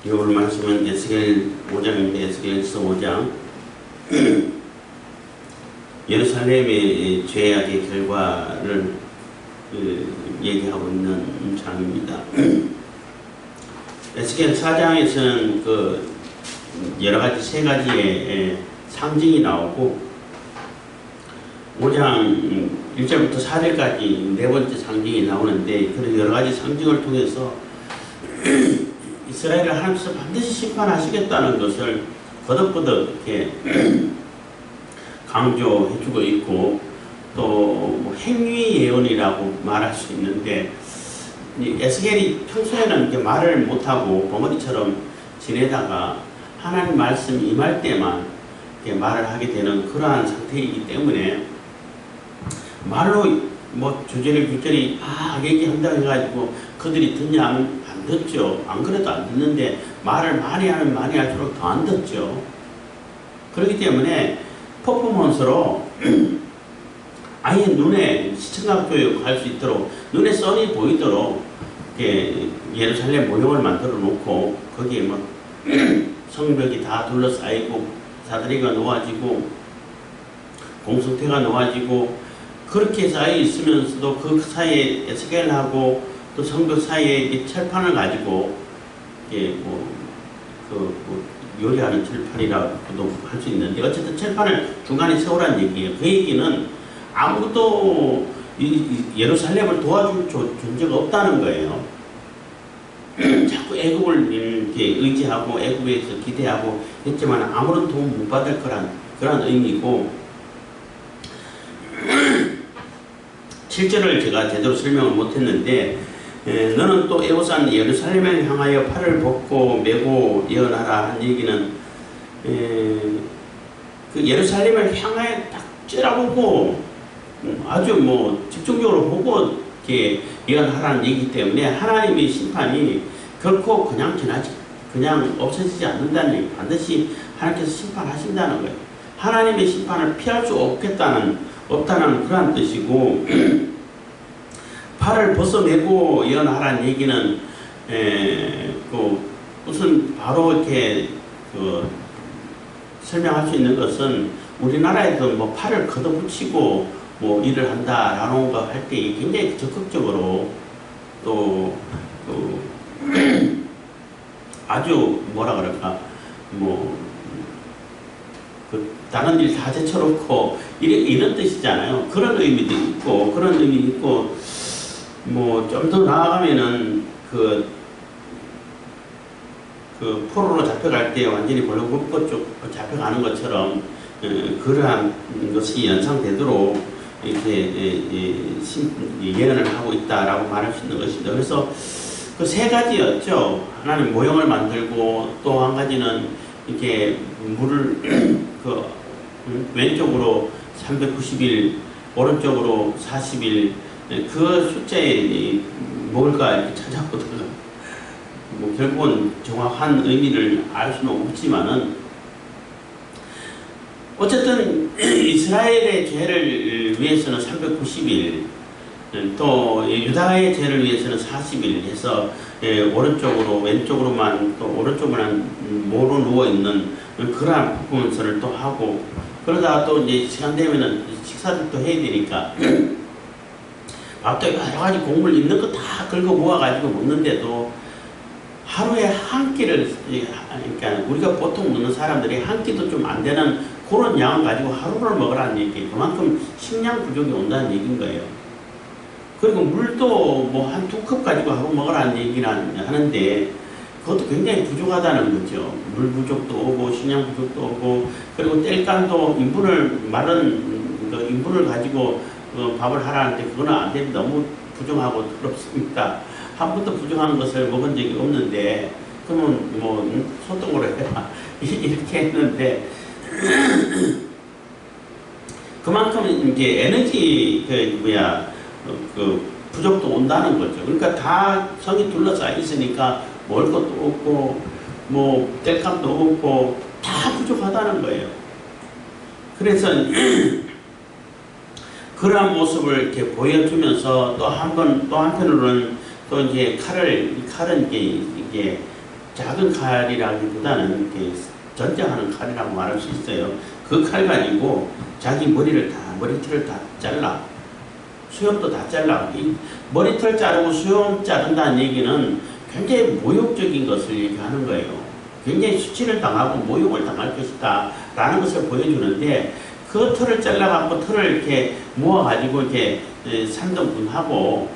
오늘 말씀은 에스겔 5장입니다. 에스겔서 5장. 예루살렘의 죄악의 결과를 얘기하고 있는 장입니다. 에스겔 4장에서는 여러가지 세 가지의 상징이 나오고 5장 1절부터 4절까지 네 번째 상징이 나오는데 그런 여러가지 상징을 통해서 이스라엘을 하나님께서 반드시 심판하시겠다는 것을 거듭거듭 이렇게 강조해주고 있고 또 행위 예언이라고 말할 수 있는데 에스겔이 평소에는 이렇게 말을 못하고 벙어리처럼 지내다가 하나님 말씀이 임할 때만 이렇게 말을 하게 되는 그러한 상태이기 때문에 말로 주저리 얘기한다고 해가지고 그들이 듣냐 안 듣죠. 안 그래도 안 듣는데 말을 많이 하면 많이 할수록 더 안 듣죠. 그렇기 때문에 퍼포먼스로 아예 눈에 시청각 교육할 수 있도록 눈에 뻔히 보이도록 예루살렘 모형을 만들어 놓고 거기에 성벽이 다 둘러싸이고 사다리가 놓아지고 공성태가 놓아지고 그렇게 쌓여 있으면서도 그 사이에 에스겔하고 또 성벽 사이에 철판을 가지고 요리하는 철판이라고도 할 수 있는데 어쨌든 철판을 중간에 세우라는 얘기예요. 그 얘기는 아무도 예루살렘을 도와줄 존재가 없다는 거예요. 자꾸 애굽을 이렇게 의지하고 애굽에서 기대하고 했지만 아무런 도움 못 받을 그런 의미고 7절을 제가 제대로 설명을 못했는데 너는 또 애호산 예루살렘을 향하여 팔을 벗고 메고 예언하라 한 얘기는 그 예루살렘을 향하여 딱 째려보고 아주 집중적으로 보고 이렇게 예언하라는 얘기이기 때문에 하나님의 심판이 결코 그냥 지나지 그냥 없어지지 않는다는 얘기. 반드시 하나님께서 심판하신다는 거예요. 하나님의 심판을 피할 수 없다는 그런 뜻이고 팔을 벗어내고 예언하라는 얘기는 우선 바로 이렇게 설명할 수 있는 것은 우리나라에도 팔을 걷어붙이고 일을 한다라는 거 할 때 굉장히 적극적으로 또 아주 다른 일 다 제쳐놓고 이런 뜻이잖아요. 그런 의미도 있고 좀 더 나아가면은 포로로 잡혀갈 때 완전히 골고루 쪽 잡혀가는 것처럼 그러한 것이 연상되도록 이렇게 예언을 하고 있다라고 말할 수 있는 것입니다. 그래서 그 세 가지였죠. 하나님 모형을 만들고 또 한 가지는 이렇게 물을 왼쪽으로 390일, 오른쪽으로 40일 그 숫자에 뭘까 이렇게 찾아보다가 결국은 정확한 의미를 알 수는 없지만은 어쨌든 이스라엘의 죄를 위해서는 390일 또 유다의 죄를 위해서는 40일 해서 오른쪽으로 왼쪽으로만 또 오른쪽만 모로 누워있는 그러한 퍼포먼스를 또 하고 그러다가 또 이제 시간 되면은 식사를 또 해야 되니까 밥도 여러 가지 곡물 있는 거 다 긁어 모아가지고 먹는데도 하루에 한 끼를 그러니까 우리가 보통 먹는 사람들이 한 끼도 좀 안 되는 그런 양을 가지고 하루를 먹으라는 얘기 그만큼 식량 부족이 온다는 얘기인 거예요. 그리고 물도 한 2컵 가지고 하루 먹으라는 얘기를 하는데 그것도 굉장히 부족하다는 거죠. 물 부족도 오고 식량 부족도 오고 그리고 땔감도 마른 인분을 가지고 밥을 하라는데 그거는 안 됩니다. 너무 부정하고 더럽습니다. 한 번도 부정한 것을 먹은 적이 없는데 그러면 소똥으로 해라 이렇게 했는데 그만큼 이제 에너지 부족도 온다는 거죠. 그러니까 다 성이 둘러싸여 있으니까 먹을 것도 없고 땔감도 없고 다 부족하다는 거예요. 그래서 그러한 모습을 이렇게 보여주면서 또 한편으로는 또 이제 칼은 이게 작은 칼이라기보다는 이렇게 전쟁하는 칼이라고 말할 수 있어요. 그 칼 가지고 자기 머리털을 다 잘라. 수염도 다 잘라. 이 머리털 자르고 수염 자른다는 얘기는 굉장히 모욕적인 것을 얘기하는 거예요. 굉장히 수치를 당하고 모욕을 당할 것이다 라는 것을 보여주는데, 그 털을 잘라갖고 털을 이렇게 모아가지고 이렇게 산더분하고,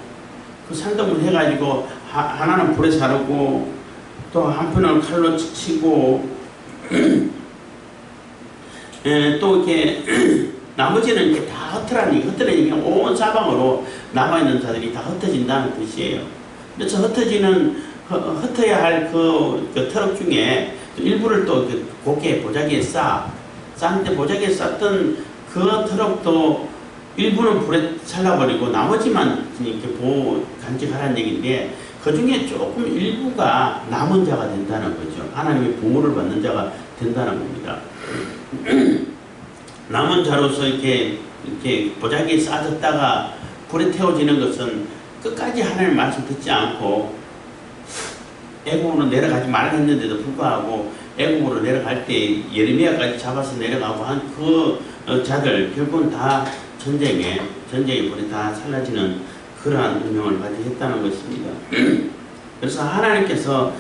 그 산더분 해가지고 하나는 불에 사르고 또 한편은 칼로 치고 또 이렇게 나머지는 이렇게 다 흩으라는 얘기. 흩으라는 얘기는 온 사방으로 남아있는 자들이 다 흩어진다는 뜻이에요. 그래서 흩어야 할 그 트럭 중에 일부를 또 고개 보자기에 쌌는데, 보자기에 쌌던 그 트럭도 일부는 불에 살라버리고 나머지만 이렇게 간직하라는 얘기인데, 그 중에 조금 일부가 남은 자가 된다는 거죠. 하나님의 보호를 받는 자가 된다는 겁니다. 남은 자로서 이렇게 보자기에 싸졌다가 불에 태워지는 것은 끝까지 하나님의 말씀 듣지 않고 애국으로 내려가지 말라 했는데도 불구하고 애국으로 내려갈 때 예레미야까지 잡아서 내려가고 한 그 자들 결국은 다 전쟁에 불에 다 살라지는 그러한 운명을 맞이했다는 것입니다. 그래서 하나님께서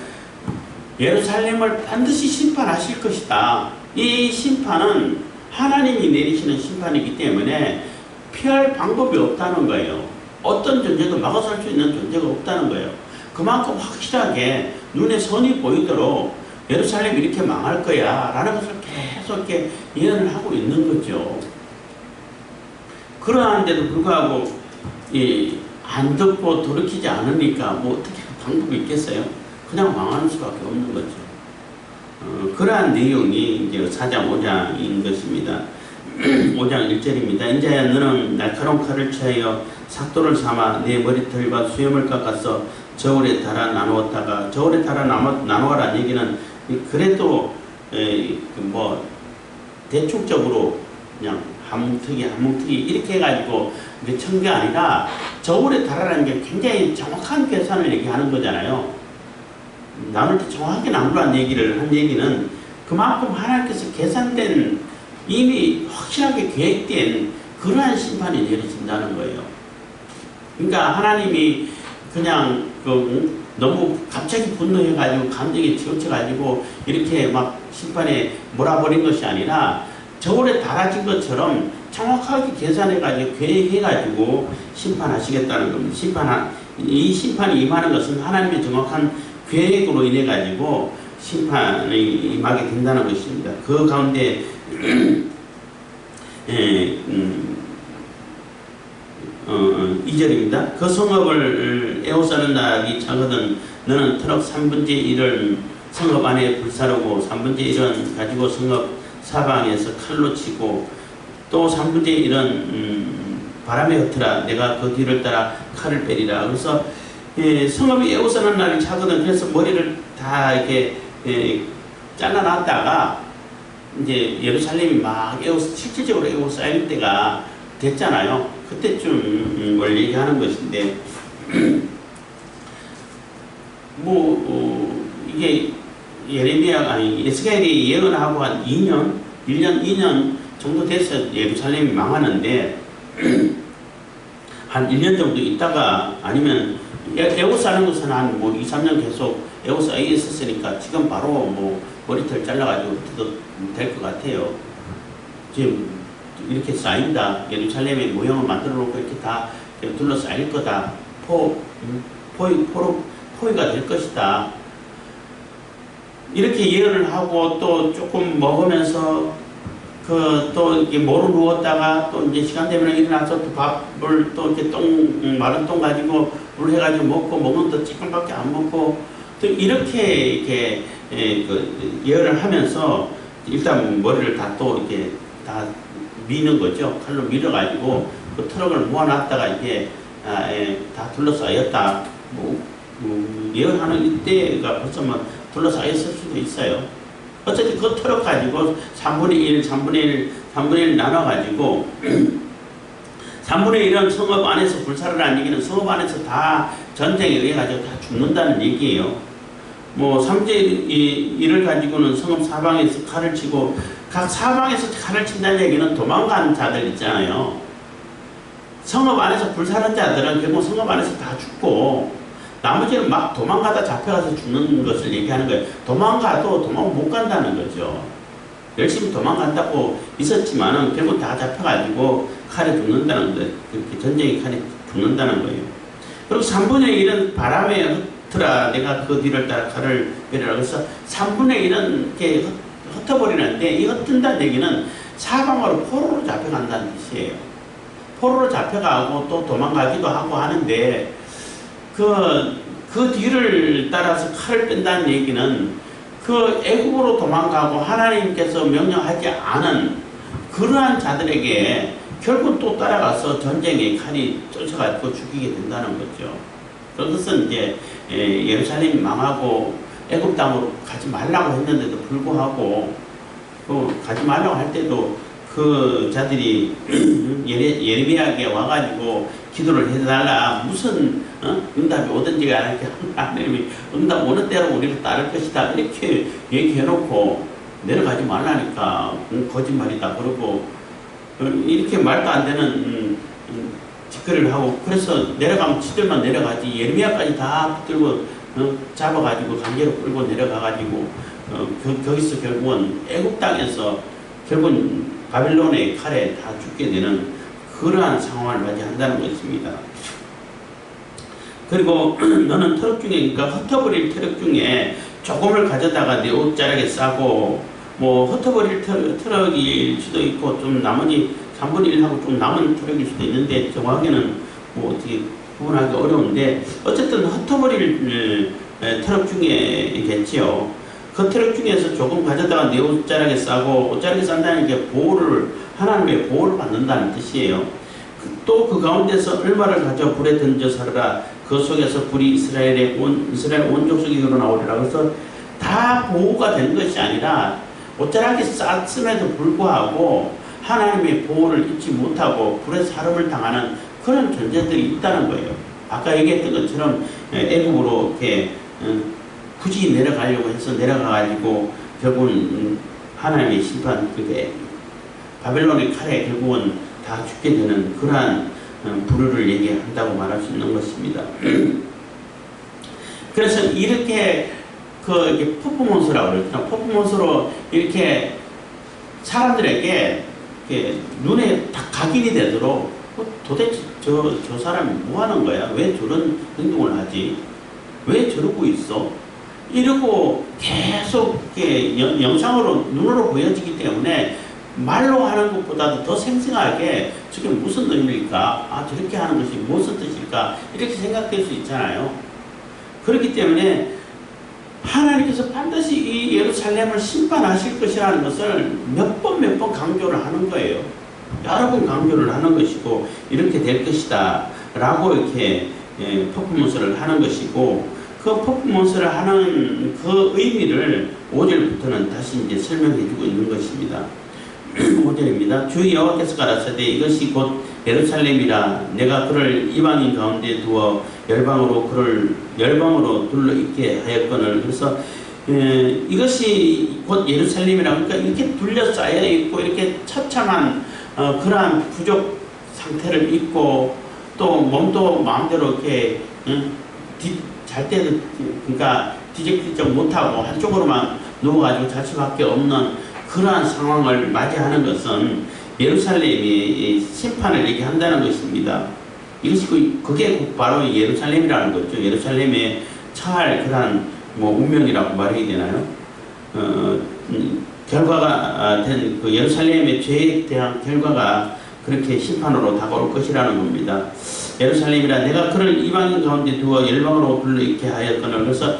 예루살렘을 반드시 심판하실 것이다. 이 심판은 하나님이 내리시는 심판이기 때문에 피할 방법이 없다는 거예요. 어떤 존재도 막아설 수 있는 존재가 없다는 거예요. 그만큼 확실하게 눈에 선이 보이도록 예루살렘이 이렇게 망할 거야 라는 것을 계속 이렇게 예언을 하고 있는 거죠. 그러한데도 불구하고 안 듣고 돌이키지 않으니까 뭐 어떻게 방법이 있겠어요? 그냥 망하는 수밖에 없는 거죠. 그러한 내용이 이제 4장 5장인 것입니다. 5장 1절입니다. 인자야, 너는 날카로운 칼을 취하여 삭도를 삼아 내 머리털과 수염을 깎아서 저울에 달아 나누었다가, 저울에 달아 나누어라는 얘기는 그래도 뭐 대충적으로 그냥 한 뭉텅이 이렇게 해가지고 천 게 아니라 저울에 달아라는 게 굉장히 정확한 계산을 얘기하는 거잖아요. 나눌 때 정확하게 나누라는 얘기를 한 얘기는 그만큼 하나님께서 계산된, 이미 확실하게 계획된 그러한 심판이 내려진다는 거예요. 그러니까 하나님이 그냥 너무 갑자기 분노해가지고 감정에 치우쳐가지고 이렇게 막 심판에 몰아버린 것이 아니라 저울에 달아진 것처럼 정확하게 계산해가지고 계획해가지고 심판하시겠다는 겁니다. 이 심판이 임하는 것은 하나님의 정확한 계획으로 인해가지고 심판이 임하게 된다는 것입니다. 그 가운데 2절입니다. 그 성읍을 에워싸는 날이 차거든 너는 트럭 3분의 1을 성읍 안에 불사르고 3분의 1은 가지고 성읍 사방에서 칼로 치고 또 3분의 1은 바람에 흩으라. 내가 그 뒤를 따라 칼을 빼리라. 그래서 성읍이 에워싸는 날이 차거든. 그래서 머리를 다 이렇게 잘라놨다가 이제 예루살렘이 막 실질적으로 에워싸일 때가 됐잖아요. 그때쯤 뭘 얘기하는 것인데, 이게 에스겔이 예언하고 한 1년, 2년 정도 돼서 예루살렘이 망하는데, 한 1년 정도 있다가, 아니면 에워싸는 것은 한 2, 3년 계속 에워싸여 있었으니까 지금 바로 머리털 잘라가지고 흩어도 될 것 같아요. 지금 이렇게 쌓인다. 예루살렘의 모형을 만들어 놓고 이렇게 다 둘러싸일 거다. 포위가 될 것이다. 이렇게 예언을 하고 또 조금 먹으면서 또 이렇게 모로 누웠다가 또 이제 시간 되면 일어나서 또 밥을 또 이렇게 마른 똥 가지고 물 해가지고 먹으면 또 조금밖에 안 먹고 또 이렇게 예언을 하면서 일단 머리를 다 또 이렇게 다 미는 거죠. 칼로 밀어가지고 그 트럭을 모아놨다가 이게 다 둘러싸였다. 예언하는 이때가 벌써 둘러싸였을 수도 있어요. 어쨌든 그 트럭 가지고 3분의 1 나눠가지고 3분의 1은 성읍 안에서 불사르라는 얘기는 성읍 안에서 다 전쟁에 의해 가지고 다 죽는다는 얘기예요. 뭐 삼재일을 가지고는 성읍 사방에서 칼을 치고 각 사방에서 칼을 친다는 얘기는 도망간 자들 있잖아요. 성읍 안에서 불사른 자들은 결국 성읍 안에서 다 죽고 나머지는 막 도망가다 잡혀가서 죽는 것을 얘기하는 거예요. 도망가도 도망 못 간다는 거죠. 열심히 도망간다고 있었지만은 결국 다 잡혀가지고 칼에 죽는다는 거예요. 그렇게 전쟁의 칼에 죽는다는 거예요. 그리고 3분의 1은 바람에 흩어라. 내가 그 뒤를 따라 칼을 베려라. 그래서 3분의 1은 이렇게 흩어버리는데 이 흩은다는 얘기는 사방으로 포로로 잡혀간다는 뜻이에요. 포로로 잡혀가고 또 도망가기도 하고 하는데 그 뒤를 따라서 칼을 뺀다는 얘기는 그 애국으로 도망가고 하나님께서 명령하지 않은 그러한 자들에게 결국 또 따라가서 전쟁의 칼이 쫓아가고 죽이게 된다는 거죠. 그것은 이제 예루살렘이 망하고 애굽 땅으로 가지 말라고 했는데도 불구하고 가지 말라고 할 때도 그 자들이 예레미야에게 와가지고 기도를 해달라. 무슨 응답이 오든지 않게 하나님이 응답 오는 대로 우리를 따를 것이다. 이렇게 얘기해놓고 내려가지 말라니까 거짓말이다. 그러고 이렇게 말도 안 되는 짓거리를 하고 그래서 내려가면 지들만 내려가지 예레미야까지 다 붙들고 잡아가지고 강제로 끌고 내려가가지고 거기서 결국은 애국 땅에서 결국은 바빌론의 칼에 다 죽게 되는 그러한 상황을 맞이한다는 것입니다. 그리고 너는 트럭 중에 그러니까 흩어버릴 트럭 중에 조금을 가져다가 내 옷자락에 싸고 뭐 흩어버릴 트럭일 수도 있고 좀 나머지 3분의 1하고 좀 남은 트럭일 수도 있는데 정확하게는 뭐 어떻게 구분하기 어려운데 어쨌든 흩어버릴 트럭 중에겠지요. 그 트럭 중에서 조금 가져다가 내 옷자락에 싸고 옷자락에 싼다는 게 하나님의 보호를 받는다는 뜻이에요. 또 그 가운데서 얼마를 가져 불에 던져 살아라. 그 속에서 불이 이스라엘 온 족속이 흘러나오리라. 그래서 다 보호가 되는 것이 아니라 옷자락에 쌌음에도 불구하고 하나님의 보호를 잊지 못하고 불에 사름을 당하는 그런 존재들이 있다는 거예요. 아까 얘기했던 것처럼 애국으로 이렇게 굳이 내려가려고 해서 내려가가지고 결국은 하나님의 심판, 그게 바벨론의 칼에 결국은 다 죽게 되는 그러한 불효를 얘기한다고 말할 수 있는 것입니다. 그래서 이렇게 이게 퍼포먼스라고 그러죠. 퍼포먼스로 이렇게 사람들에게 이렇게 눈에 딱 각인이 되도록 도대체 저 사람이 뭐 하는 거야? 왜 저런 행동을 하지? 왜 저러고 있어? 이러고 계속 영상으로 눈으로 보여지기 때문에 말로 하는 것보다도 더 생생하게 저게 무슨 의미일까? 아, 저렇게 하는 것이 무슨 뜻일까? 이렇게 생각될 수 있잖아요. 그렇기 때문에 하나님께서 반드시 이 예루살렘을 심판하실 것이라는 것을 몇 번 강조를 하는 거예요. 여러 번 강조를 하는 것이고 이렇게 될 것이다 라고 이렇게 퍼포먼스를 하는 것이고 그 퍼포먼스를 하는 그 의미를 5절부터는 다시 이제 설명해 주고 있는 것입니다. 5절입니다. 주 여호와께서 가라사대 이것이 곧 예루살렘이라 내가 그를 이방인 가운데 두어 열방으로 둘러 있게 하였거늘. 그래서 이것이 곧 예루살렘이라 그러니까 이렇게 둘러싸여 있고 이렇게 처참한 그러한 부족 상태를 입고 또 몸도 마음대로 이렇게 잘 때도 그러니까 뒤적뒤적 못하고 한쪽으로만 누워가지고 잘 수밖에 없는 그러한 상황을 맞이하는 것은 예루살렘이 심판을 얘기한다는 것입니다. 이것이 그게 바로 예루살렘이라는 거죠. 예루살렘에 처할 그러한 운명이라고 말해야 되나요? 결과가 된 그 예루살렘의 죄에 대한 결과가 그렇게 심판으로 다가올 것이라는 겁니다. 예루살렘이라 내가 그를 이방인 가운데 두어 열방으로 둘러 있게 하였거늘. 그래서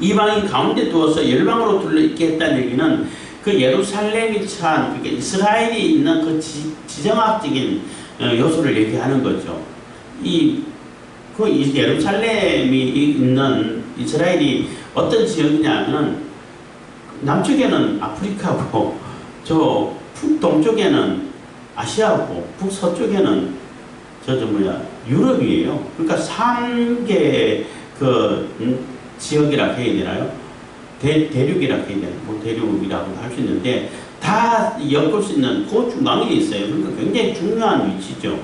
이방인 가운데 두어서 열방으로 둘러 있게 했다는 얘기는 그 예루살렘이 처한 그러니까 이스라엘이 있는 그 지정학적인 요소를 얘기하는 거죠. 그 예루살렘이 있는 이스라엘이 어떤 지역이냐면 남쪽에는 아프리카고 북동쪽에는 아시아고 북서쪽에는 유럽이에요. 그러니까 3개 지역이라고 해야 되나요? 대륙이라고 해야 되나요? 뭐 대륙이라고 할 수 있는데 다 엮을 수 있는 그 중앙에 있어요. 그러니까 굉장히 중요한 위치죠.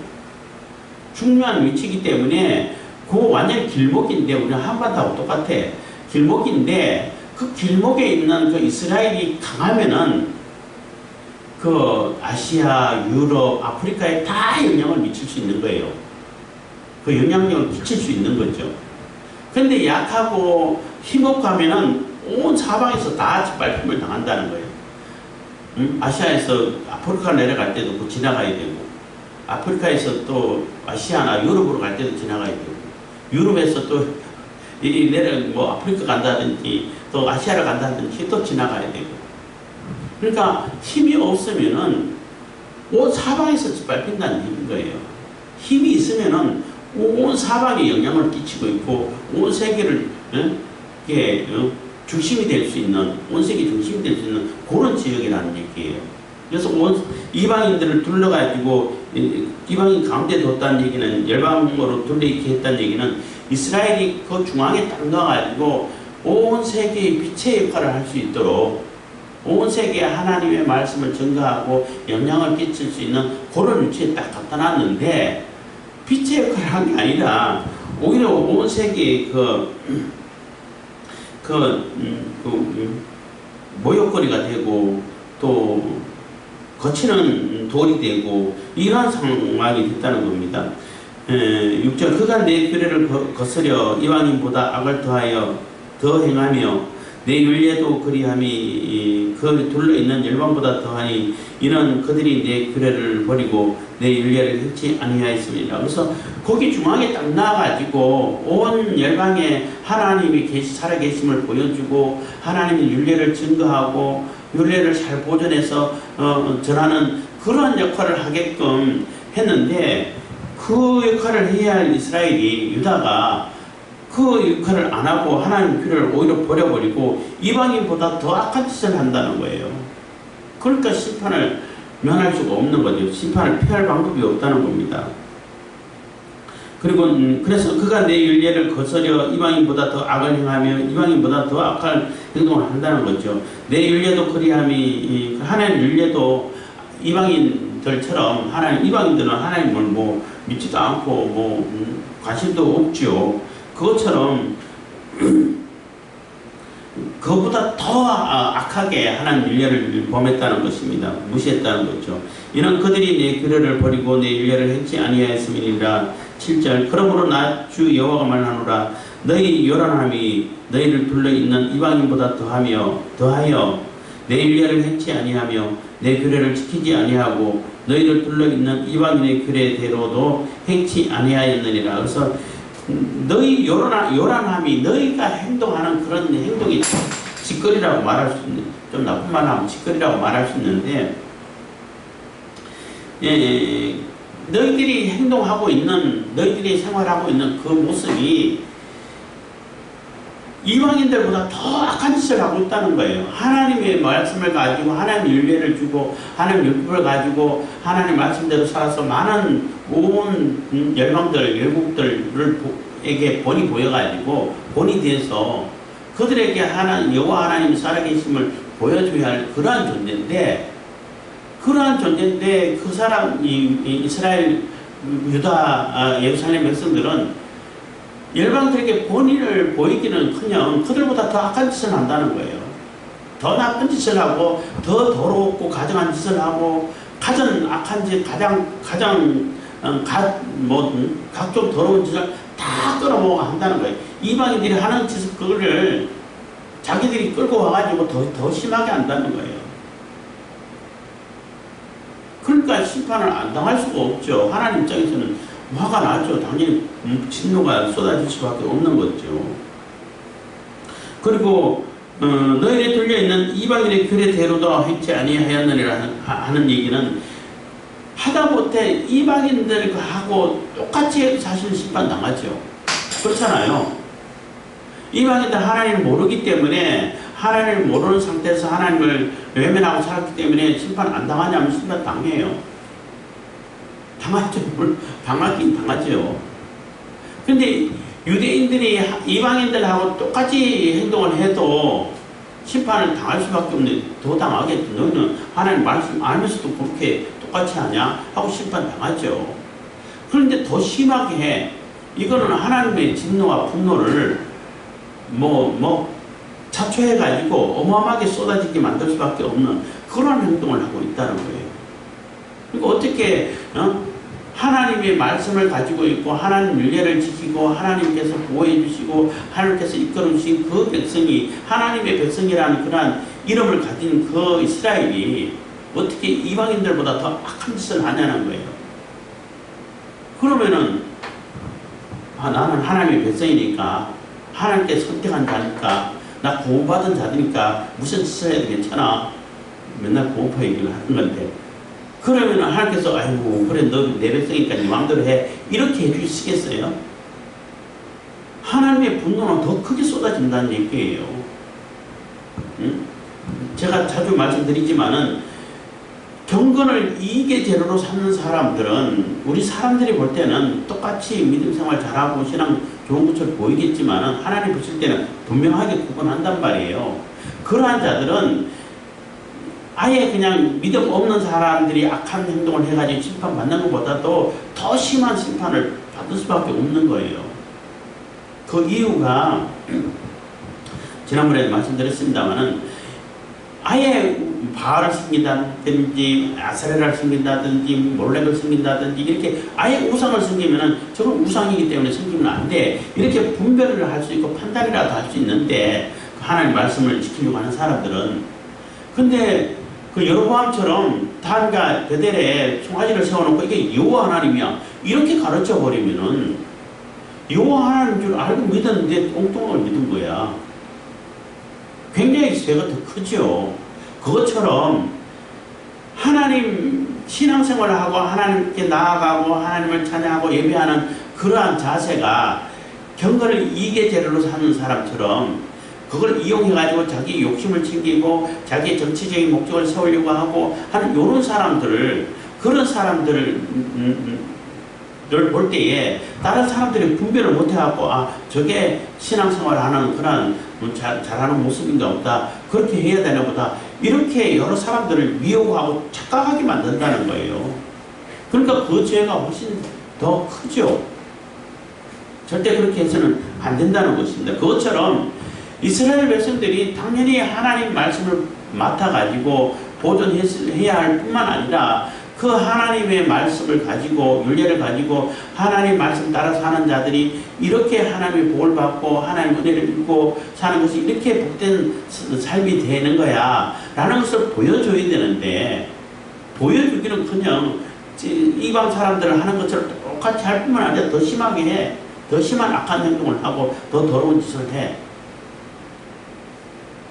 중요한 위치이기 때문에 그 완전 길목인데 우리는 한반도하고 똑같아. 길목인데 그 길목에 있는 그 이스라엘이 강하면은 그 아시아, 유럽, 아프리카에 다 영향을 미칠 수 있는 거예요. 그 영향력을 끼칠 수 있는 거죠. 근데 약하고 힘없고 하면은 온 사방에서 다 짓밟힘을 당한다는 거예요. 아시아에서 아프리카 내려갈 때도 그 지나가야 되고, 아프리카에서 또 아시아나 유럽으로 갈 때도 지나가야 되고, 유럽에서 또 뭐 아프리카 간다든지 또 아시아를 간다든지 또 지나가야 되고. 그러니까 힘이 없으면은 온 사방에서 짓밟힌다는 거예요. 힘이 있으면은 온 사방에 영향을 끼치고 있고 온 세계를 중심이 될 수 있는, 온 세계 중심이 될 수 있는 그런 지역이라는 얘기예요. 그래서 이방인들을 둘러가지고 이방인 가운데 뒀다는 얘기는, 열방으로 둘러있게 했다는 얘기는 이스라엘이 그 중앙에 딱 넣어가지고 온 세계의 빛의 역할을 할 수 있도록, 온 세계에 하나님의 말씀을 전가하고 영향을 끼칠 수 있는 그런 위치에 딱 갖다 놨는데, 빛의 역할을 한 게 아니라 오히려 온 세계의 모욕거리가 되고 또 거치는 돌이 되고 이러한 상황이 됐다는 겁니다. 6절 그가 내 규례를 거스려 이방인보다 악을 더 행하며 내 율례도 그리함이 그 둘러있는 열방보다 더하니 이는 그들이 내 규례를 버리고 내 율례를 획치 아니하였습니다. 그래서 거기 중앙에 딱 나와가지고 온 열방에 하나님이 살아계심을 보여주고 하나님의 율례를 증거하고 율례를 잘 보존해서 전하는 그런 역할을 하게끔 했는데, 그 역할을 해야 할 이스라엘이, 유다가 그 역할을 안 하고 하나님의 규례를 오히려 버려버리고 이방인보다 더 악한 짓을 한다는 거예요. 그러니까 심판을 면할 수가 없는 거죠. 심판을 피할 방법이 없다는 겁니다. 그리고 그래서 그가 내 율례를 거스려 이방인보다 더 악을 행하며 이방인보다 더 악한 행동을 한다는 거죠. 내 율례도 그리함이, 하나님 율례도 이방인들처럼, 이방인들은 하나님을 뭐 믿지도 않고 뭐 관심도 없죠. 그것처럼 그보다 더 악하게 하나님 율례를 범했다는 것입니다. 무시했다는 거죠. 이는 그들이 내 규례를 버리고 내 율례를 획치 아니하였음이니라. 7절 그러므로 나 주 여호와가 말하노라. 너희 요란함이 너희를 둘러있는 이방인보다 더하여 내 율례를 획치 아니하며 내 규례를 지키지 아니하고 너희를 둘러있는 이방인의 규례대로도 획치 아니하였느니라. 그래서 너희 요란함이, 너희가 행동하는 그런 행동이 짓거리라고 말할 수 있는, 좀 나쁜 말 하면 짓거리라고 말할 수 있는데, 너희들이 행동하고 있는, 너희들이 생활하고 있는 그 모습이 이방인들보다 더 악한 짓을 하고 있다는 거예요. 하나님의 말씀을 가지고 하나님 율례를 주고 하나님 율법을 가지고 하나님 말씀대로 살아서 많은 온 열방들, 열국들에게 본이 보여가지고 본이 돼서 그들에게 여호와 하나님이 살아계심을 보여줘야 할 그러한 존재인데, 그 사람, 이스라엘, 유다, 예루살렘 백성들은 열방들에게 본인을 보이기는커녕 그들보다 더 악한 짓을 한다는 거예요. 더 나쁜 짓을 하고 더 더럽고 가증한 짓을 하고 가장 악한 짓, 각종 더러운 짓을 다 끌어모아 한다는 거예요. 이방인들이 하는 짓을 그거를 자기들이 끌고 와가지고 더 심하게 한다는 거예요. 그러니까 심판을 안 당할 수가 없죠. 하나님 입장에서는 화가 나죠. 당연히 진노가 쏟아질 수밖에 없는 거죠. 그리고 너희를 둘려있는 이방인의 규례대로도 획치 아니하였느니라 하는 얘기는, 하다못해 이방인들하고 똑같이 해도 사실 심판 당하죠. 그렇잖아요. 이방인들 하나님을 모르기 때문에, 하나님을 모르는 상태에서 하나님을 외면하고 살았기 때문에 심판 안 당하냐면 심판 당해요. 당하긴 당하죠. 근데 유대인들이 이방인들하고 똑같이 행동을 해도 심판을 당할 수밖에 없는데 더 당하겠죠. 너는 하나님 말씀 알면서도 그렇게 똑같이 하냐? 하고 심판 당하죠. 그런데 더 심하게 해. 이거는 하나님의 진노와 분노를 자초해가지고 어마어마하게 쏟아지게 만들 수밖에 없는 그런 행동을 하고 있다는 거예요. 그러니까 어떻게 하나님의 말씀을 가지고 있고 하나님 율례를 지키고 하나님께서 보호해 주시고 하나님께서 이끌어 주신 그 백성이 하나님의 백성이라는 그러한 이름을 가진 그 이스라엘이 어떻게 이방인들보다 더 악한 짓을 하냐는 거예요. 그러면은 나는 하나님의 백성이니까 하나님께 선택한 자니까 나 구원받은 자니까 무슨 짓을 해도 괜찮아. 맨날 구원파 얘기를 하는 건데 그러면 하나님께서 아이고 그래 너 내 백성이니까 네 마음대로 해 이렇게 해주시겠어요? 하나님의 분노는 더 크게 쏟아진다는 얘기예요. 응? 제가 자주 말씀드리지만은 경건을 이익의 재료로 삼는 사람들은 우리 사람들이 볼 때는 똑같이 믿음 생활 잘하고 신앙 좋은 것처럼 보이겠지만은 하나님 보실 때는 분명하게 구분한단 말이에요. 그러한 자들은 아예 그냥 믿음 없는 사람들이 악한 행동을 해가지고 심판받는 것보다도 더 심한 심판을 받을 수밖에 없는 거예요. 그 이유가 지난번에 말씀드렸습니다만은 아예 바알을 섬긴다든지 아세라를 섬긴다든지 몰렉을 섬긴다든지 이렇게 아예 우상을 섬기면은 저건 우상이기 때문에 섬기면 안 돼. 이렇게 분별을 할 수 있고 판단이라도 할 수 있는데 하나님 말씀을 지키려고 하는 사람들은 근데 그 여로보암처럼 단과 베델에 송아지를 세워놓고 이게 여호와 하나님이야 이렇게 가르쳐 버리면은 여호와 하나님인 줄 알고 믿었는데 엉뚱한 걸 믿은 거야. 굉장히 죄가 더 크죠. 그것처럼 하나님 신앙생활을 하고 하나님께 나아가고 하나님을 찬양하고 예배하는 그러한 자세가 경건을 이익의 재료로 삼는 사람처럼 그걸 이용해가지고 자기 욕심을 챙기고 자기의 정치적인 목적을 세우려고 하고 하는 이런 사람들을 그런 사람들을 볼 때에 다른 사람들이 분별을 못해갖고 저게 신앙생활을 하는 그런 잘하는 모습인가 보다 그렇게 해야 되나 보다 이렇게 여러 사람들을 미워하고 착각하게 만든다는 거예요. 그러니까 그 죄가 훨씬 더 크죠. 절대 그렇게 해서는 안 된다는 것입니다. 그것처럼 이스라엘 백성들이 당연히 하나님 말씀을 맡아가지고 보존해야 할 뿐만 아니라 그 하나님의 말씀을 가지고 율례를 가지고 하나님 말씀 따라 사는 자들이 이렇게 하나님의 복을 받고 하나님의 은혜를 입고 사는 것이 이렇게 복된 삶이 되는 거야 라는 것을 보여줘야 되는데 보여주기는커녕 이방 사람들을 하는 것처럼 똑같이 할 뿐만 아니라 더 심하게 해. 더 심한 악한 행동을 하고 더 더러운 짓을 해.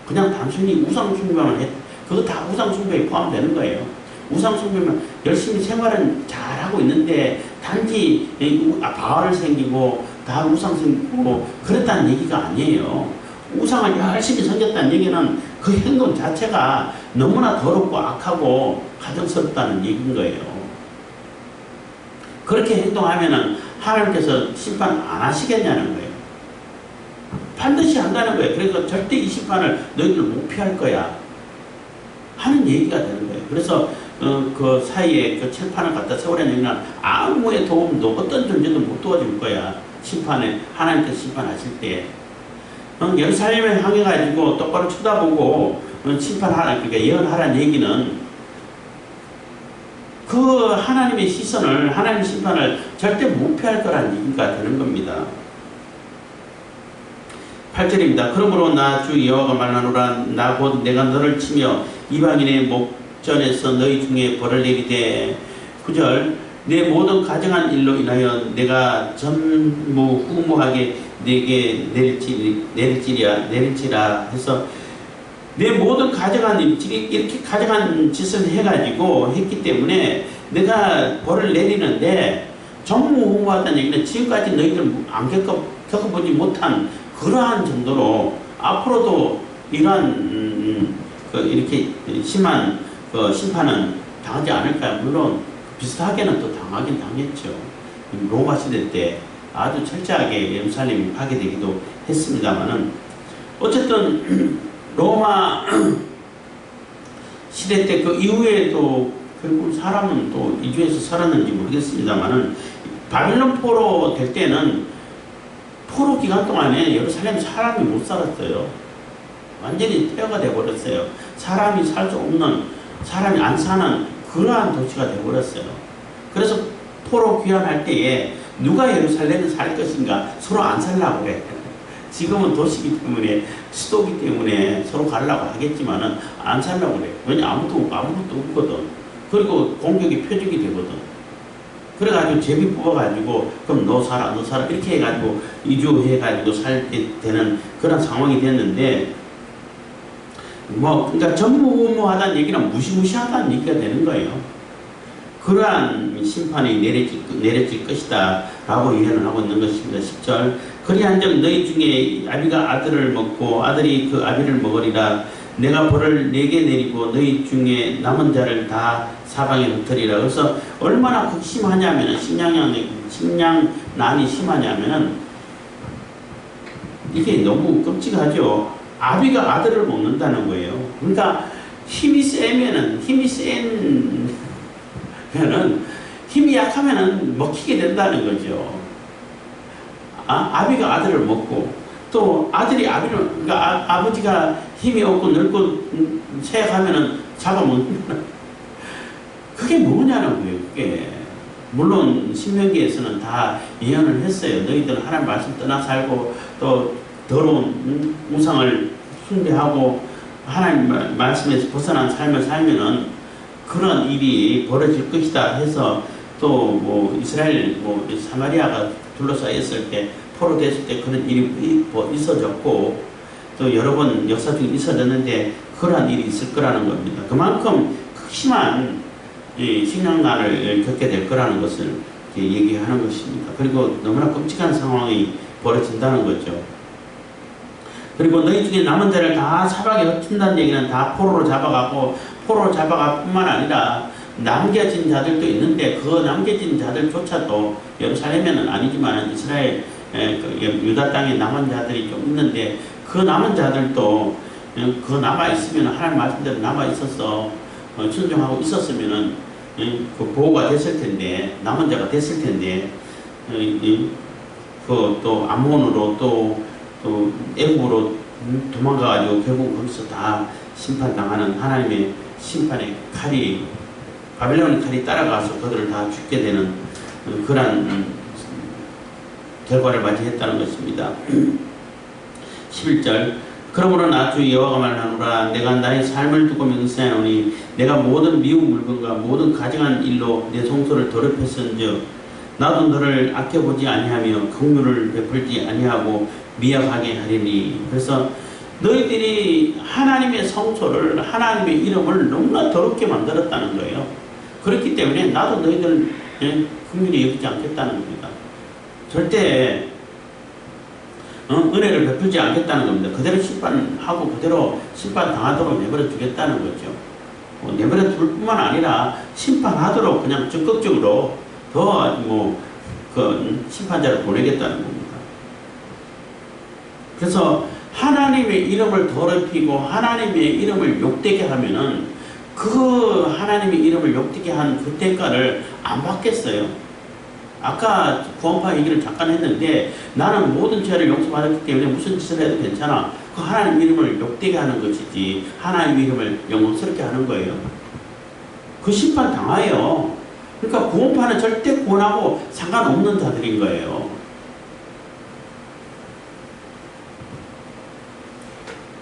그냥 단순히 우상 숭배만 해. 그거 다 우상 숭배에 포함되는 거예요. 우상 숭배만 열심히 생활은 잘하고 있는데 단지 바알을 생기고 다 우상 생기고 그랬다는 얘기가 아니에요. 우상을 열심히 섬겼다는 얘기는 그 행동 자체가 너무나 더럽고 악하고 가증스럽다는 얘기인 거예요. 그렇게 행동하면은 하나님께서 심판 안 하시겠냐는 거예요. 반드시 한다는 거예요. 그러니까 절대 이 심판을 너희들 못 피할 거야 하는 얘기가 되는 거예요. 그래서 그 사이에 그 칠판을 갖다 세우라는 얘기는 아무의 도움도 어떤 존재도 못 도와줄 거야. 심판에 하나님께서 심판하실 때 예루살렘에 향해 가지고 똑바로 쳐다보고 심판하라 그러니까 예언하라는 얘기는 그 하나님의 시선을 하나님의 심판을 절대 못 피할 거라는 얘기가 되는 겁니다. 8절입니다. 그러므로 나 주 여호와가 말하노라 나 곧 내가 너를 치며 이방인의 목전에서 너희 중에 벌을 내리되 9절 내 모든 가정한 일로 인하여 내가 전무후무하게 내게 내릴지라 해서 내 모든 가정한 일 이렇게 가정한 짓을 해가지고 했기 때문에 내가 벌을 내리는데 전무후무하다는 얘기는 지금까지 너희들 안 겪어보지 못한 그러한 정도로 앞으로도 이러한 이렇게 심한 심판은 당하지 않을까요? 물론 비슷하게는 또 당하긴 당했죠. 로마 시대 때 아주 철저하게 예루살렘이 파괴되기도 했습니다만은 어쨌든 로마 시대 때 그 이후에도 결국 사람은 또 이주해서 살았는지 모르겠습니다만은 바빌론 포로 될 때는 포로 기간 동안에 예루살렘 사람이 못 살았어요. 완전히 폐허가 되어버렸어요. 사람이 살 수 없는, 사람이 안 사는 그러한 도시가 되어버렸어요. 그래서 포로 귀환할 때에 누가 예루살렘에 살 것인가 서로 안 살라고 그래. 지금은 도시기 때문에, 수도기 때문에 서로 가려고 하겠지만은 안 살라고 그래. 왜냐, 아무것도 없거든. 그리고 공격이 표적이 되거든. 그래가지고 제비 뽑아가지고, 그럼 너 살아, 이렇게 해가지고, 이주해가지고 살게 되는 그런 상황이 됐는데, 그러니까 전무후무하다는 얘기는 무시무시하다는 얘기가 되는 거예요. 그러한 심판이 내려질 것이다 라고 예언을 하고 있는 것입니다. 10절 그리한즉 너희 중에 아비가 아들을 먹고 아들이 그 아비를 먹으리라. 내가 벌을 내게 내리고 너희 중에 남은 자를 다 사방에 흩으리라. 그래서 얼마나 극심하냐면은 식량난이 심하냐면은 이게 너무 끔찍하죠. 아비가 아들을 먹는다는 거예요. 그러니까 힘이 약하면은 먹히게 된다는 거죠. 아비가 아들을 먹고 또 아들이 아비를, 그러니까 아버지가 힘이 없고 늙고 쇠약하면은 잡아먹는 그게 뭐냐는 거예요. 그게 물론 신명기에서는 다 예언을 했어요. 너희들은 하나님 말씀 떠나 살고 또 더러운 우상을 숭배하고 하나님 말씀에서 벗어난 삶을 살면은 그런 일이 벌어질 것이다 해서 또 뭐 이스라엘 뭐 사마리아가 둘러싸였을 때 포로 됐을 때 그런 일이 있어졌고 또 여러 번 역사 중에 있어졌는데 그러한 일이 있을 거라는 겁니다. 그만큼 극심한 식량난을 겪게 될 거라는 것을 얘기하는 것입니다. 그리고 너무나 끔찍한 상황이 벌어진다는 거죠. 그리고 너희 중에 남은 자를 다 사방에 흩은다는 얘기는 다 포로로 잡아가고 포로로 잡아가 뿐만 아니라 남겨진 자들도 있는데 그 남겨진 자들조차도 예루살렘에는 아니지만 이스라엘 유다 땅에 남은 자들이 좀 있는데 그 남은 자들도 그 남아있으면 하나님 말씀대로 남아있어서 순종하고 있었으면은 그 보호가 됐을 텐데 남은 자가 됐을 텐데 그 또 암몬으로 또 애국으로 도망가가지고 결국 거기서 다 심판당하는 하나님의 심판의 칼이 바빌론의 칼이 따라가서 그들을 다 죽게 되는 그러한 결과를 맞이했다는 것입니다. 11절 그러므로 나 주 여호와가 말하노라. 내가 나의 삶을 두고 맹세하노니 내가 모든 미운 물건과 모든 가증한 일로 내 성소를 더럽혔은즉 나도 너를 아껴보지 아니하며 긍휼을 베풀지 아니하고 미약하게 하리니. 그래서 너희들이 하나님의 성소를 하나님의 이름을 너무나 더럽게 만들었다는 거예요. 그렇기 때문에 나도 너희들 긍휼히 여기지 않겠다는 겁니다. 절대 은혜를 베풀지 않겠다는 겁니다. 그대로 심판하고 그대로 심판당하도록 내버려 두겠다는 거죠. 내버려 둘 뿐만 아니라 심판하도록 그냥 적극적으로 더 그 심판자를 보내겠다는 겁니다. 그래서 하나님의 이름을 더럽히고 하나님의 이름을 욕되게 하면은 그 하나님의 이름을 욕되게 한 그 대가를 안 받겠어요. 아까 구원파 얘기를 잠깐 했는데 나는 모든 죄를 용서받았기 때문에 무슨 짓을 해도 괜찮아. 그 하나님 이름을 욕되게 하는 것이지 하나님 이름을 영광스럽게 하는 거예요. 그 심판 당해요. 그러니까 구원파는 절대 구원하고 상관없는 자들인 거예요.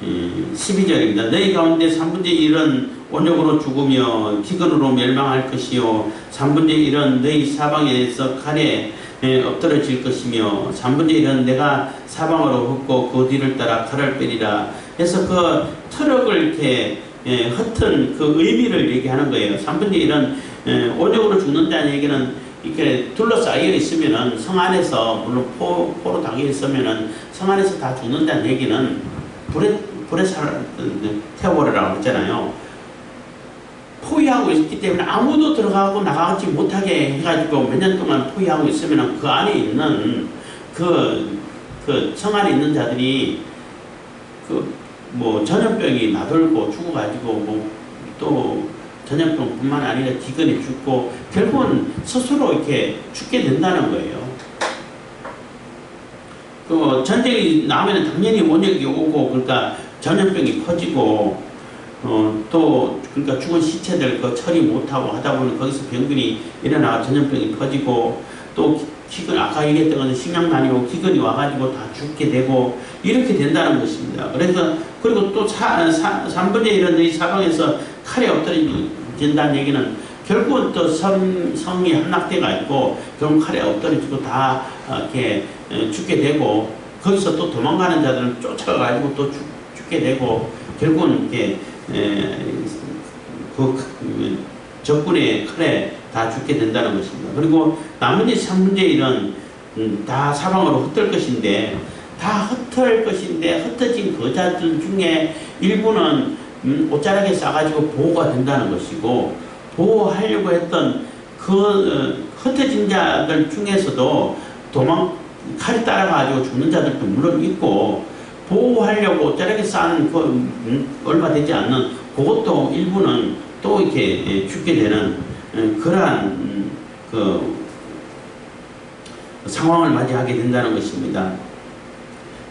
12절입니다. 너희 가운데 3분의 1은 원역으로 죽으며 기근으로 멸망할 것이요 3분의 1은 너희 사방에서 칼에 엎드러질 것이며 3분의 1은 내가 사방으로 흩고 그 뒤를 따라 칼을 빼리라. 그래서 그 트럭을 이렇게 흩은 그 의미를 얘기하는 거예요. 3분의 1은 원역으로 죽는다는 얘기는 이렇게 둘러싸여 있으면은 성 안에서 물론 포로 당해 있으면은 성 안에서 다 죽는다는 얘기는 불에 태워버리라고 했잖아요. 포위하고 있기 때문에 아무도 들어가고 나가지 못하게 해가지고 몇 년 동안 포위하고 있으면 그 안에 있는 성 안에 있는 자들이 뭐 전염병이 나돌고 죽어가지고 또 전염병뿐만 아니라 기근에 죽고 결국은 스스로 이렇게 죽게 된다는 거예요. 전쟁이 나면 당연히 원역이 오고 그러니까 전염병이 퍼지고 또 그러니까 죽은 시체들 처리 못하고 하다 보면 거기서 병균이 일어나 전염병이 퍼지고 또 기근 아까 얘기했던 것은 식량난이 오고 기근이 와가지고 다 죽게 되고 이렇게 된다는 것입니다. 그래서 그리고 또 3분의 1은 이 사방에서 칼에 엎드려진다는 얘기는 결국은 또 성이 함락돼가지고 결국 칼에 엎드려지고 다 이렇게 죽게 되고 거기서 또 도망가는 자들은 쫓아가가지고 또 죽게 되고 결국은 이렇게 적군의 칼에 다 죽게 된다는 것입니다. 그리고 나머지 3분의 1은 다 사방으로 흩을 것인데 다 흩을 것인데 흩어진 그 자들 중에 일부는 옷자락에 싸가지고 보호가 된다는 것이고 보호하려고 했던 흩어진 자들 중에서도 칼이 따라가지고 죽는 자들도 물론 있고 보호하려고 옷자락에 쌓은 얼마 되지 않는 그것도 일부는 또 이렇게 죽게 되는 그러한 상황을 맞이하게 된다는 것입니다.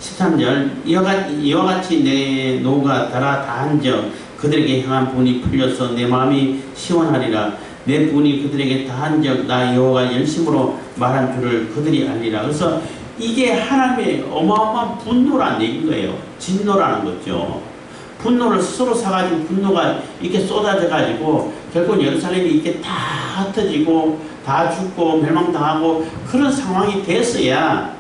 13절 이와 같이 내 노가 달아 다한즉 그들에게 향한 분이 풀려서 내 마음이 시원하리라. 내 분이 그들에게 다한즉 나 여호와가 열심으로 말한 줄을 그들이 알리라. 그래서 이게 하나님의 어마어마한 분노라는 얘기인 거예요. 진노라는 거죠. 분노를 스스로 사가지고 분노가 이렇게 쏟아져가지고 결국 예루살렘이 이렇게 다 흩어지고 다 죽고 멸망당하고 그런 상황이 됐어야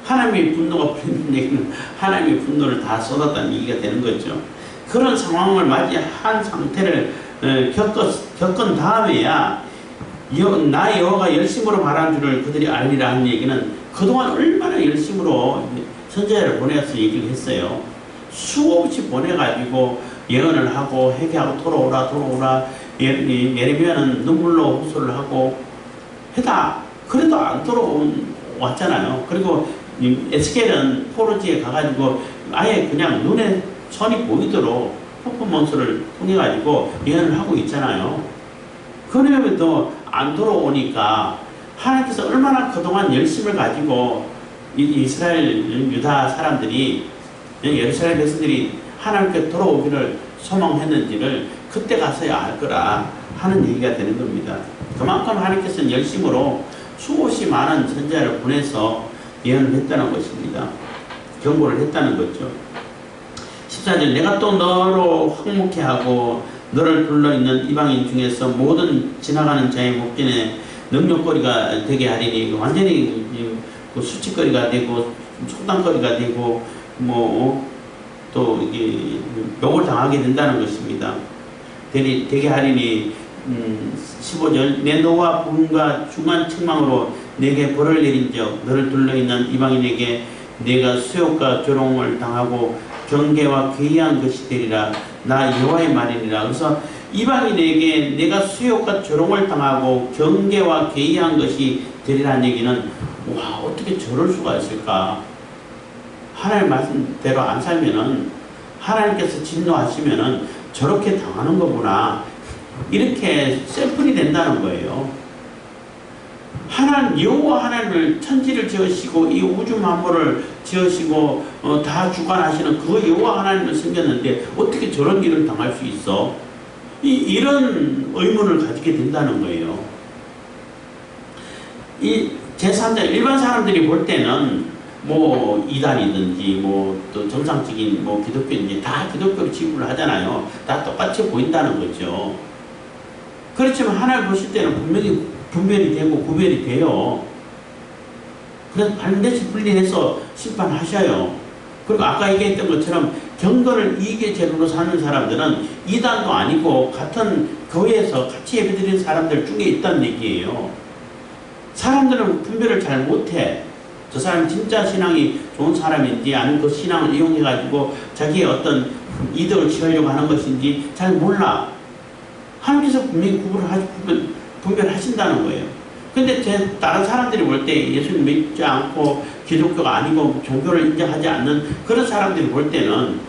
하나님의 분노가 풀리는 얘기는 하나님의 분노를 다 쏟았다는 얘기가 되는 거죠. 그런 상황을 맞이한 상태를 겪은 다음에야 나 여호와가 열심으로 말한 줄을 그들이 알리라 하는 얘기는 그동안 얼마나 열심으로 선지자를 보내서 얘기를 했어요. 수없이 보내가지고 예언을 하고 회개하고 돌아오라 예레미야는 눈물로 호소를 하고 그래도 안 돌아왔잖아요. 그리고 에스겔은 포로지에 가가지고 아예 그냥 눈에 선이 보이도록 퍼포먼스를 통해가지고 예언을 하고 있잖아요. 그럼에도 안 돌아오니까 하나님께서 얼마나 그동안 열심을 가지고 이스라엘 유다 사람들이 예루살렘 백성들이 하나님께 돌아오기를 소망했는지를 그때 가서야 알 거라 하는 얘기가 되는 겁니다. 그만큼 하나님께서는 열심으로 수없이 많은 선지자를 보내서 예언을 했다는 것입니다. 경고를 했다는 거죠. 14절 내가 또 너로 황목해 하고 너를 불러있는 이방인 중에서 모든 지나가는 자의 목전에 능력거리가 되게 하리니 완전히 수치거리가 되고 속담거리가 되고 또 이게 욕을 당하게 된다는 것입니다. 되게 하리니 15절 내 노와 분과 중한 책망으로 내게 벌을 내린적 너를 둘러있는 이방인에게 내가 수욕과 조롱을 당하고 경계와 괴이한 것이 되리라. 나 여호와의 말이니라. 그래서 이방인에게 내가 수욕과 조롱을 당하고 경계와 괴이한 것이 되리라는 얘기는 와 어떻게 저럴 수가 있을까. 하나님 말씀대로 안 살면은 하나님께서 진노하시면은 저렇게 당하는 거구나 이렇게 샘플이 된다는 거예요. 하나님 여호와 하나님을 천지를 지으시고 이 우주 만물을 지으시고 다 주관하시는 그 여호와 하나님을 섬겼는데 어떻게 저런 일을 당할 수 있어? 이런 의문을 가지게 된다는 거예요. 이 제3자 일반 사람들이 볼 때는 이단이든지 또 정상적인 기독교인지 다 기독교를 지불을 하잖아요. 다 똑같이 보인다는 거죠. 그렇지만 하나님 보실 때는 분명히 분별이 되고 구별이 돼요. 그래서 반드시 분리해서 심판하셔요. 그리고 아까 얘기했던 것처럼 경건을 이익의 재료로 사는 사람들은 이단도 아니고 같은 교회에서 같이 예배드리는 사람들 중에 있다는 얘기예요. 사람들은 분별을 잘 못해. 저 사람이 진짜 신앙이 좋은 사람인지 아니면 그 신앙을 이용해가지고 자기의 어떤 이득을 취하려고 하는 것인지 잘 몰라. 하나님께서 분명히 분별하신다는 거예요. 근데 다른 사람들이 볼 때 예수님 믿지 않고 기독교가 아니고 종교를 인정하지 않는 그런 사람들이 볼 때는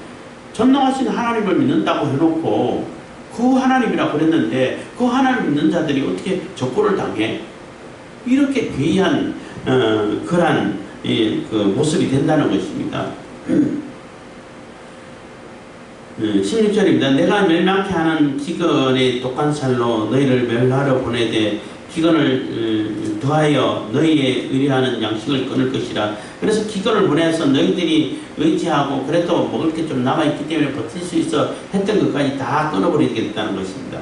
전능하신 하나님을 믿는다고 해놓고 그 하나님이라고 그랬는데 그 하나님 믿는 자들이 어떻게 적고를 당해? 이렇게 괴이한 그러한 그 모습이 된다는 것입니다. 16절입니다. 내가 멸망케 하는 기근의 독한 살로 너희를 멸하러 보내되 기근을 더하여 너희의 의뢰하는 양식을 끊을 것이라. 그래서 기근을 보내서 너희들이 의지하고 그래도 먹을 게 좀 남아있기 때문에 버틸 수 있어 했던 것까지 다 끊어버리겠다는 것입니다.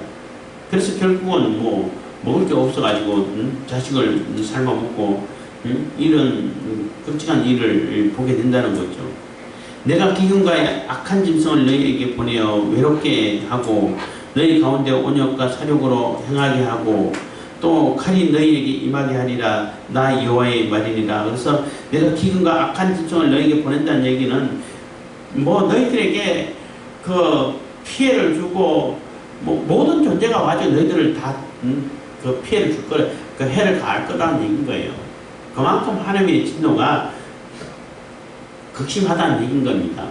그래서 결국은 뭐 먹을 게 없어가지고 자식을 삶아먹고 이런 끔찍한 일을 보게 된다는 거죠. 내가 기근과 악한 짐승을 너희에게 보내어 외롭게 하고 너희 가운데 온역과 사욕으로 행하게 하고 또 칼이 너희에게 임하게 하리라. 나 여호와의 말이니라. 그래서 내가 기근과 악한 짐승을 너희에게 보낸다는 얘기는 뭐 너희들에게 그 피해를 주고 뭐 모든 존재가 와서 너희들을 다 그 피해를 줄 걸, 그 해를 가할 거라는 얘기인 거예요. 그만큼 하나님의 진노가 극심하다는 얘기인 겁니다.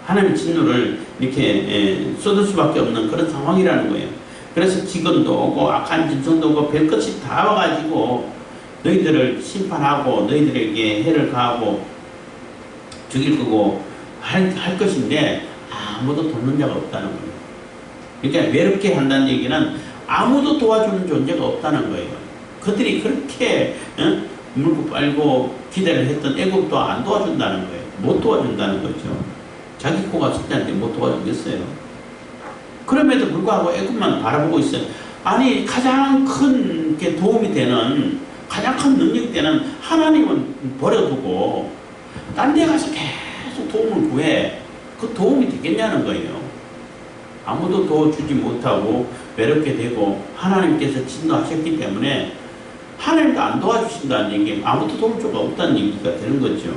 하나님의 진노를 이렇게 쏟을 수밖에 없는 그런 상황이라는 거예요. 그래서 기근도 오고 악한 짐승도 오고 별것이 다 와가지고 너희들을 심판하고 너희들에게 해를 가하고 죽일 거고 할 것인데 아무도 돕는 자가 없다는 거예요. 그러니까 외롭게 한다는 얘기는 아무도 도와주는 존재가 없다는 거예요. 그들이 그렇게 물고 빨고 기대를 했던 애굽도 안 도와준다는 거예요. 못 도와준다는 거죠. 자기 코가 숙제한테 못 도와주겠어요. 그럼에도 불구하고 애굽만 바라보고 있어요. 아니 가장 큰 게 도움이 되는 가장 큰 능력이 되는 하나님은 버려두고 딴 데 가서 계속 도움을 구해. 그 도움이 되겠냐는 거예요. 아무도 도와주지 못하고 외롭게 되고 하나님께서 진노하셨기 때문에 하나님도 안 도와주신다는 얘기, 아무도 도울 수가 없다는 얘기가 되는 거죠.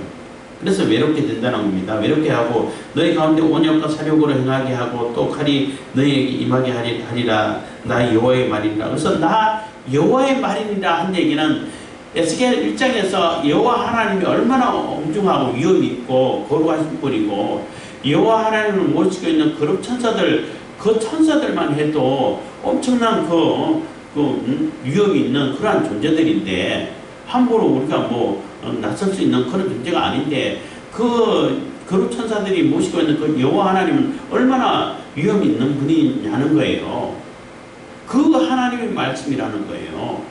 그래서 외롭게 된다는 겁니다. 외롭게 하고 너희 가운데 온역과 사욕으로 행하게 하고 또 칼이 너희에게 임하게 하리라. 나 여호와의 말이니라. 그래서 나 여호와의 말이니라 한 얘기는 에스겔 1장에서 여호와 하나님이 얼마나 엄중하고 위험이 있고 거룩하신 분이고 여호와 하나님을 모시고 있는 거룩 천사들, 그 천사들만 해도 엄청난 위험이 있는 그러한 존재들인데 함부로 우리가 뭐 나설 수 있는 그런 존재가 아닌데 그 거룩 천사들이 모시고 있는 그 여호와 하나님은 얼마나 위험이 있는 분이냐는 거예요. 그 하나님의 말씀이라는 거예요.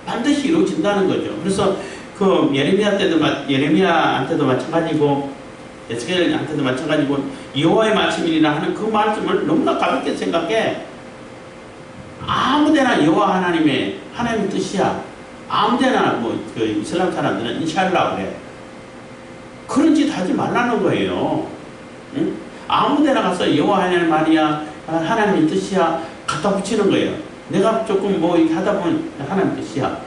반드시 이루어진다는 거죠. 그래서 그 예레미야한테도 마찬가지고 에스겔한테도 마찬가지고 여호와의 말씀이라 하는 그 말씀을 너무나 가볍게 생각해. 아무데나 여호와 하나님의 뜻이야. 아무데나 그 이슬람 사람들은 인샬라고 그래. 그런 짓 하지 말라는 거예요. 응? 아무데나 가서 여호와 하나님 말이야, 하나님의 뜻이야 갖다 붙이는 거예요. 내가 조금 뭐 이렇게 하다 보면 하나님 뜻이야.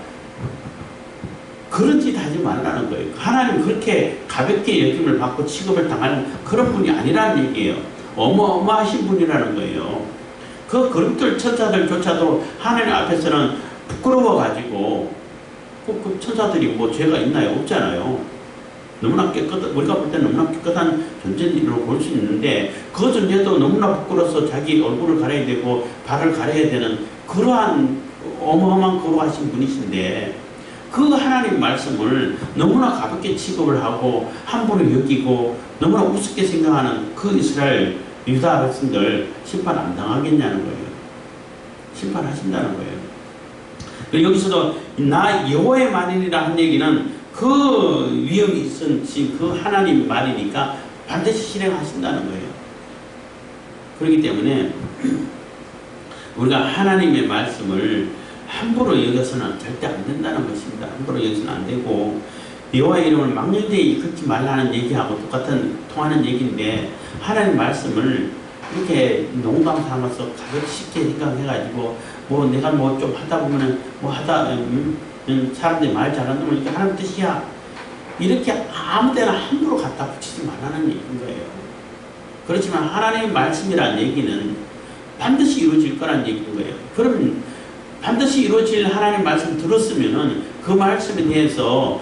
그런 짓 하지 말라는 거예요. 하나님 그렇게 가볍게 여김을 받고 취급을 당하는 그런 분이 아니라는 얘기예요. 어마어마하신 분이라는 거예요. 그 거룩들 천사들조차도 하나님 앞에서는 부끄러워가지고 그 천사들이 뭐 죄가 있나요? 없잖아요. 너무나 우리가 볼 때는 너무나 깨끗한 존재로 볼 수 있는데 그 존재도 너무나 부끄러워서 자기 얼굴을 가려야 되고 발을 가려야 되는 그러한 어마어마한 거룩하신 분이신데 그 하나님 말씀을 너무나 가볍게 취급을 하고 함부로 여기고 너무나 우습게 생각하는 그 이스라엘 유다 백성들 심판 안 당하겠냐는 거예요. 심판하신다는 거예요. 여기서도 나 여호와의 말이니라 한 얘기는 그 위험이 있으신 그 하나님 말이니까 반드시 실행하신다는 거예요. 그렇기 때문에 우리가 하나님의 말씀을 함부로 여겨서는 절대 안 된다는 것입니다. 함부로 여겨서는 안 되고 여호와의 이름을 망령되이 일컫지 말라는 얘기하고 똑같은 통하는 얘기인데 하나님 말씀을 이렇게 농담 삼아서 가볍게 쉽게 생각해가지고 뭐 내가 뭐 좀 하다 보면은 뭐 하다 사람들이 말 잘한다면 이게 하나님 뜻이야 이렇게 아무데나 함부로 갖다 붙이지 말라는 얘기인 거예요. 그렇지만 하나님의 말씀이라는 얘기는 반드시 이루어질 거라는 얘기인 거예요. 그럼 반드시 이루어질 하나님 말씀 들었으면은 그 말씀에 대해서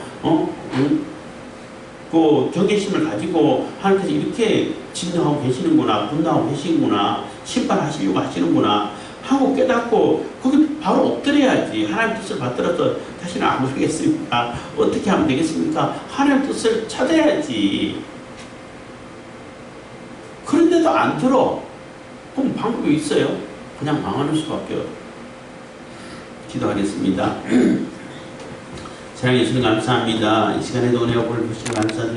그 경계심을 가지고 하나님께서 이렇게 진노하고 계시는구나, 분노하고 계시는구나, 심판하시려고 하시는구나 하고 깨닫고 거기 바로 엎드려야지. 하나님 뜻을 받들어서 다시는 안 모르겠습니까? 어떻게 하면 되겠습니까? 하나님 뜻을 찾아야지. 그런데도 안 들어. 그럼 방법이 있어요? 그냥 망하는 수밖에 없어요. 기도하겠습니다. 사랑해 주시는 감사합니다. 이 시간에도 은혜와 복을 주시는 감사드립니다.